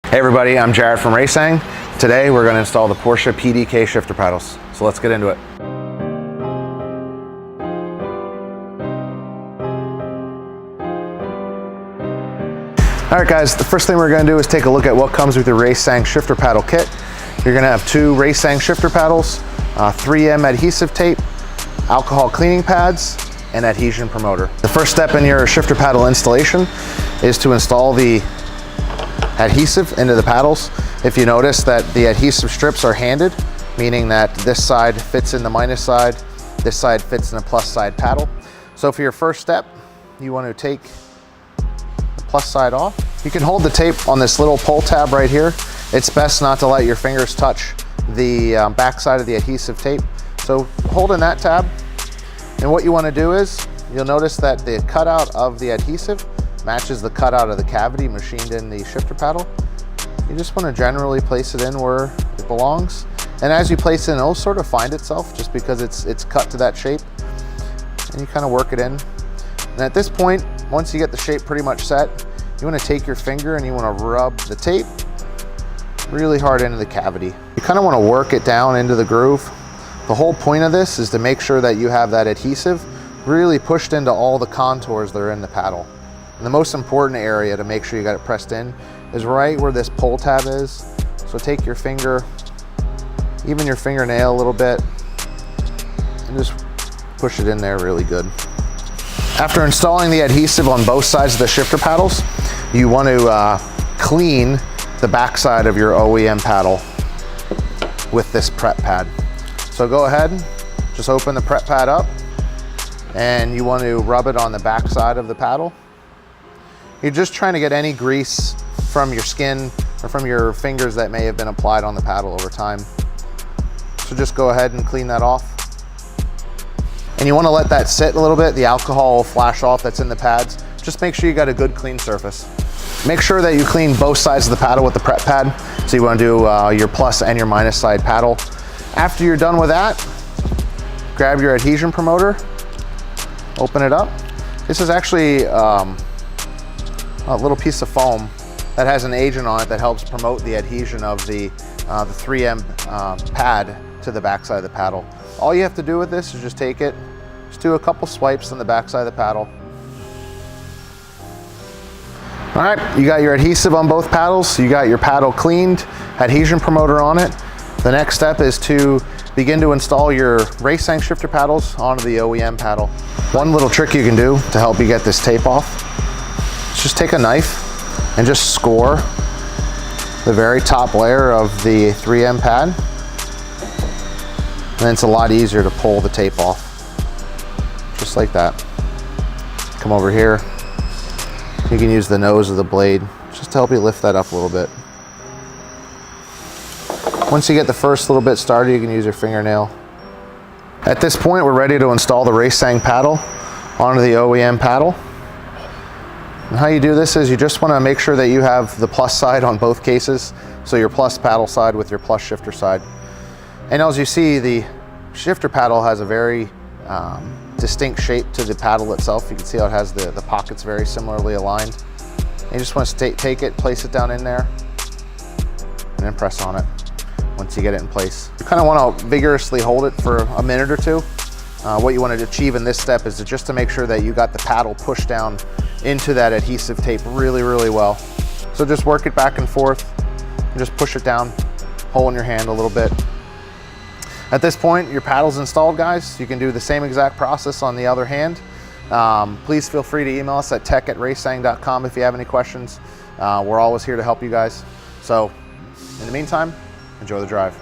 Hey everybody, I'm Jared from Raceseng. Today we're going to install the Porsche PDK shifter paddles. So let's get into it. Alright guys, the first thing we're going to do is take a look at what comes with your Raceseng shifter paddle kit. You're going to have two Raceseng shifter paddles, 3M adhesive tape, alcohol cleaning pads, and adhesion promoter. The first step in your shifter paddle installation is to install the adhesive into the paddles. If you notice that the adhesive strips are handed, meaning that this side fits in the minus side, this side fits in the plus side paddle. So for your first step, you want to take the plus side off. You can hold the tape on this little pull tab right here. It's best not to let your fingers touch the back side of the adhesive tape. So hold in that tab, and what you want to do is, you'll notice that the cutout of the adhesive matches the cutout of the cavity machined in the shifter paddle. You just want to generally place it in where it belongs. And as you place it in, it'll sort of find itself just because it's cut to that shape. And you kind of work it in. And at this point, once you get the shape pretty much set, you want to take your finger and you want to rub the tape really hard into the cavity. You kind of want to work it down into the groove. The whole point of this is to make sure that you have that adhesive really pushed into all the contours that are in the paddle. And the most important area to make sure you got it pressed in is right where this pull tab is. So take your finger, even your fingernail a little bit, and just push it in there really good. After installing the adhesive on both sides of the shifter paddles, you want to clean the back side of your OEM paddle with this prep pad. So go ahead, just open the prep pad up, and you want to rub it on the back side of the paddle. You're just trying to get any grease from your skin or from your fingers that may have been applied on the paddle over time. So just go ahead and clean that off. And you want to let that sit a little bit. The alcohol will flash off that's in the pads. Just make sure you got a good clean surface. Make sure that you clean both sides of the paddle with the prep pad. So you want to do your plus and your minus side paddle. After you're done with that, grab your adhesion promoter, open it up. This is actually a little piece of foam that has an agent on it that helps promote the adhesion of the 3M pad to the back side of the paddle. All you have to do with this is just take it, just do a couple swipes on the back side of the paddle. All right, you got your adhesive on both paddles, you got your paddle cleaned, adhesion promoter on it. The next step is to begin to install your Raceseng shifter paddles onto the OEM paddle. One little trick you can do to help you get this tape off, just take a knife and just score the very top layer of the 3M pad. And then it's a lot easier to pull the tape off. Just like that. Come over here. You can use the nose of the blade just to help you lift that up a little bit. Once you get the first little bit started, you can use your fingernail. At this point, we're ready to install the Raceseng paddle onto the OEM paddle. And how you do this is you just want to make sure that you have the plus side on both cases, so your plus paddle side with your plus shifter side. And as you see, the shifter paddle has a very distinct shape to the paddle itself. You can see how it has the pockets very similarly aligned. And you just want to take it, place it down in there, and then press on it once you get it in place. You kind of want to vigorously hold it for a minute or two. What you want to achieve in this step is just to make sure that you got the paddle pushed down into that adhesive tape really, really well. So just work it back and forth and just push it down, hold in your hand a little bit. At this point, your paddle's installed, guys. You can do the same exact process on the other hand. Please feel free to email us at tech@raceseng.com if you have any questions. We're always here to help you guys. So in the meantime, enjoy the drive.